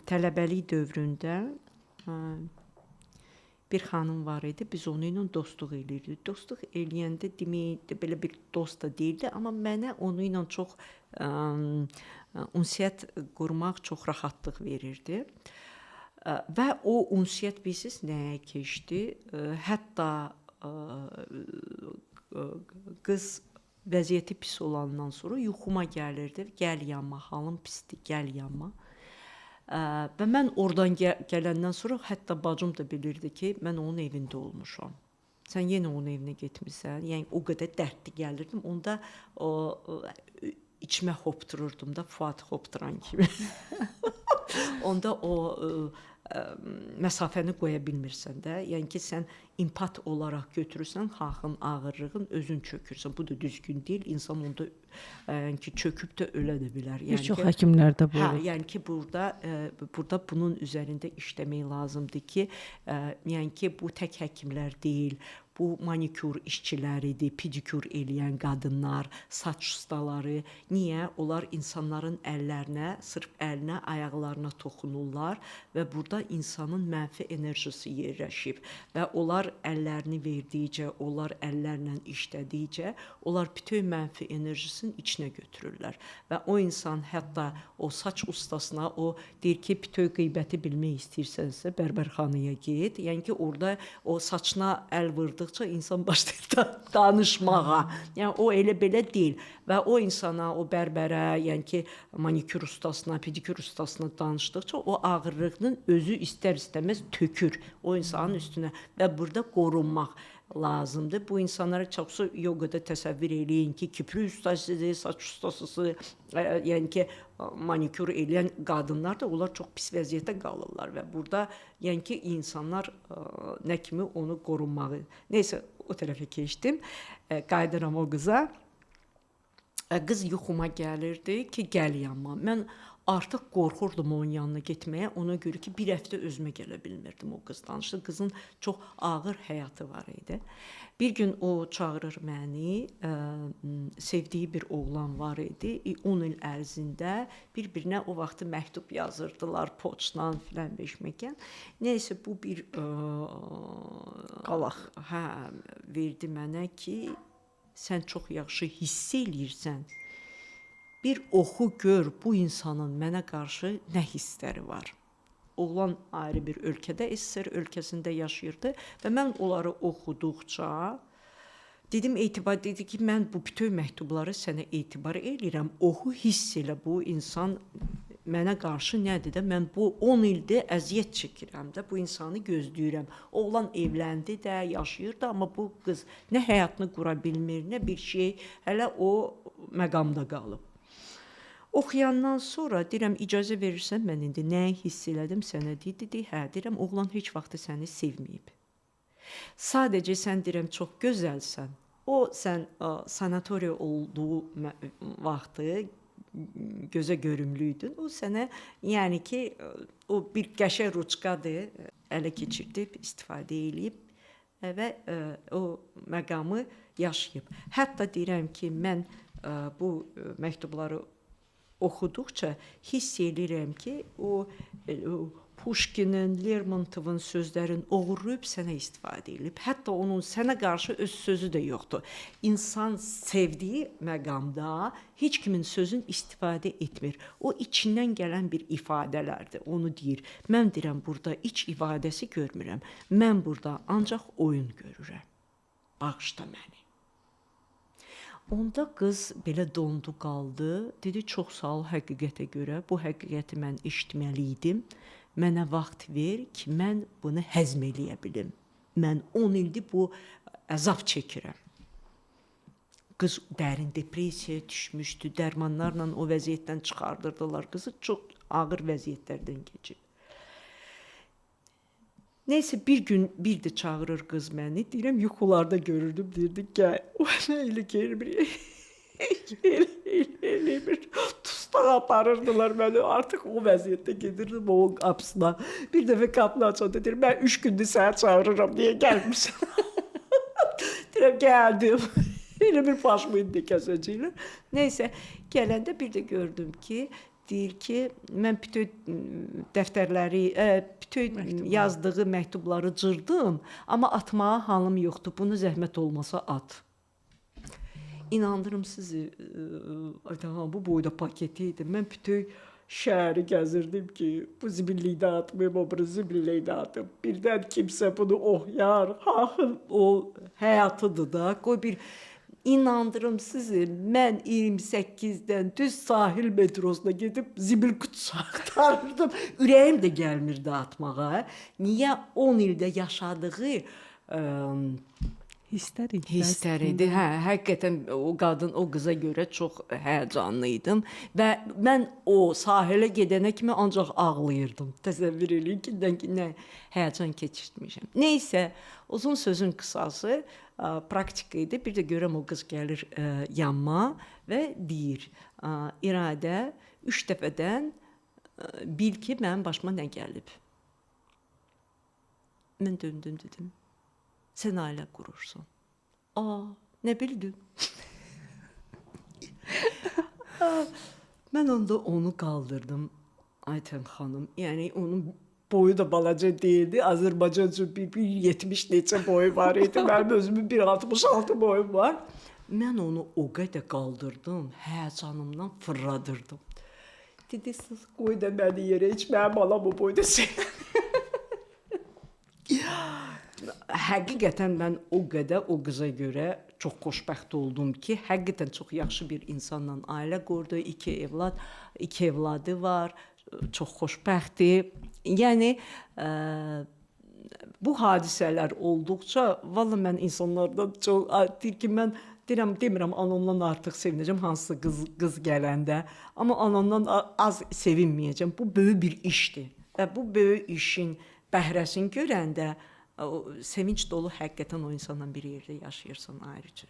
tələbəlik dövründə bir xanım var idi. Biz onu ilə dostluq eləyirdik. Dostluq eləyəndə demək belə bir dost da deyildi, amma mənə onu ilə çox ünsiyyət qurmaq çox rahatlıq verirdi. Və o ünsiyyət bilirsiniz nəyə keçdi? Hətta qız vəziyyəti pis olandan sonra yuxuma gəlirdi. Gəl yanıma, halım pisdir, gəl yanıma. Və mən oradan gələndən sonra hətta bacım da bilirdi ki, mən onun evində olmuşam. Sən yenə onun evinə getmirsən. Yəni o qədər dərdli gəlirdim. Onda içmə hoptururdum da, Fuad hopturan kimi. Onda o məsafəni qoya bilmirsən də. Yəni ki, sən impat olaraq götürürsən, xalqın ağırlığın özün çökürsən. Bu da düzgün deyil. İnsan onda yəni ki, çöküb də ölə də bilər. Bir çox həkimlərdə bu. Hə, yəni ki, burada bunun üzərində işləmək lazımdır ki, yəni ki, bu tək həkimlər deyil. Bu manikyur işçiləridir, pedikyur eləyən qadınlar, saç ustaları. Niyə? Onlar insanların əllərinə, sırf əlinə, ayaqlarına toxunurlar və burada insanın mənfi enerjisi yerləşib. Və onlar əllərini verdikcə, onlar əllərlə işlədikcə, onlar bütün mənfi enerjisini içinə götürürlər. Və o insan hətta o saç ustasına, o deyir ki, bütün qeybəti bilmək istəyirsənsə, bərbərxanaya get. Yəni ki, orada o saçına əl vurduqca insan başlayır danışmağa. Yəni o elə belə deyil. Və o insana, o bərbərə, yəni ki, manikyur ustasına, pedikyur ustasına danışdıqca o ağırlığının özü istər-istəməz tökür o insanın üstünə və burada qorunmaq lazımdır. Bu insanlara çoxsu yoqada təsəvvür eləyin ki, kiprik ustasıdır, saç ustasıdır, yəni ki, manikyur eləyən qadınlar da onlar çox pis vəziyyətdə qalırlar və burada yəni ki, insanlar nə kimi onu qorunmağı. Neysə, o tərəfə keçdim. Qayıdıram o qıza. Qız yuxuma gəlirdi ki, gəl yanıma. Mən artıq qorxurdum onun yanına getməyə. Ona görə ki, bir həftə özümə gələ bilmirdim o qız danışdı. Qızın çox ağır həyatı var idi. Bir gün o çağırır məni, sevdiyi bir oğlan var idi. 10 il ərzində bir-birinə o vaxtı məktub yazırdılar, poçtla filan beşməkən. Nəysə, bu bir qalaq verdi mənə ki, sən çox yaxşı hiss eləyirsən. Bir oxu gör bu insanın mənə qarşı nə hissləri var. Oğlan ayrı bir ölkədə, SSR ölkəsində yaşayırdı və mən onları oxuduqca dedim, dedi ki, mən bu bütün məktubları sənə etibar eləyirəm. Oxu, hiss elə bu insan mənə qarşı nədir də, mən bu 10 ildir əziyyət çəkirəm də, bu insanı gözləyirəm. Oğlan evləndi də, yaşayır da, amma bu qız nə həyatını qura bilmir, nə bir şey, hələ o məqamda qalıb. Oxuyandan sonra deyirəm, icazə verirsən mən indi nəyi hiss elədim sənə dedi, hə, deyirəm, oğlan heç vaxtı səni sevməyib. Sadəcə sən deyirəm, çox gözəlsən. O, sən sanatoriya olduğu vaxtı gözə görümlüydün. O sənə, yəni ki, o bir qəşəng ruçkadır, ələ keçirdib, istifadə eləyib və o məqamı yaşayıb. Hətta deyirəm ki, mən bu məktubları oxuduqca hiss edirəm ki, o Puşkinin, Lermontovun sözlərini oğurlayıb sənə istifadə edib. Hətta onun sənə qarşı öz sözü də yoxdur. İnsan sevdiyi məqamda heç kimin sözün istifadə etmir. O içindən gələn bir ifadələrdir, onu deyir. Mən deyirəm, burada iç ifadəsi görmürəm. Mən burada ancaq oyun görürəm. Bağışla məni. Onda qız belə dondu qaldı. Dedi, çox sağ ol həqiqətə görə. Bu həqiqəti mən eşitməli idim. Mənə vaxt ver ki, mən bunu həzm eləyə bilim. Mən 10 ildir bu əzab çəkirəm. Qız dərin depressiyaya düşmüşdü. Dərmanlarla o vəziyyətdən çıxardırdılar. Qızı çox ağır vəziyyətlərdən keçib. Neysə, bir gün bir də çağırır qız məni. Deyirəm, yuxularda görürdüm. Deyirdi, gəl. O nə elə gelmir. Elə tustaq aparırdılar məni. Artıq o vəziyyətdə gedirdim o qapısına. Bir dəfə qapını açanda deyirəm, mən 3 gündür səni çağırıram, niyə gəlmirsən? Deyirəm, gəldim. Elə bir başımı indi kəsəcəklər. Neysə, gələndə bir də gördüm ki, deyir ki, mən bütün dəftərləri, bütün yazdığı məktubları cırdım, amma atmağa halım yoxdur. Bunu zəhmət olmasa at. İnandırım sizi, bu boyda paketi idi. Mən bütün şəhəri gəzirdim ki, bu zibillikdə atmayım, o biri zibillikdə atım. Birdən kimsə bunu oxuyar, o həyatıdır da. Qoy bir İnandırım sizi, mən 28-dən düz sahil metrosuna gedib zibil qutusu axtarırdım. Ürəyim də gəlmirdi atmağa. Niyə 10 ildə yaşadığı hisslər idi. Hə, həqiqətən o qadın, o qıza görə çox həyəcanlı idim və mən o sahilə gedənə kimi ancaq ağlayırdım. Təsəvvür eləyin ki, nə həyəcan keçirtmişəm. Nəysə, uzun sözün qısası praktika idi. Bir də görəm o qız gəlir yanıma və deyir: "İradə, 3 dəfədən bil ki, mənim başıma nə gəlib." Mən döndüm dedim: "Sən ailə qurursan." Nə bildin? Mən onda onu qaldırdım, Aytən xanım. Yəni onun boyu da balaca değildi. Azərbaycan üçün bir 70 neçə boyu var idi. Mənim özümün 1.66 boyum var. Mən onu o qədər qaldırdım, həyəcanımdan fırladırdım. Dedi, siz qoy da məni yerə, heç mənim balam o boyda Həqiqətən mən o qədər o qıza görə çox xoşbəxt oldum ki, həqiqətən çox yaxşı bir insanla ailə qurdu, 2 evladı var, çox xoşbəxtdir. Yəni bu hadisələr olduqca valla mən insanlardan çox deyir ki, mən demirəm anamdan artıq sevinəcəm hansısa qız gələndə, amma anamdan az sevinməyəcəm. Bu böyük bir işdir. Və bu böyük işin bəhrəsini görəndə o sevinç dolu həqiqətən o insanla bir yerdə yaşayırsan ayrıca.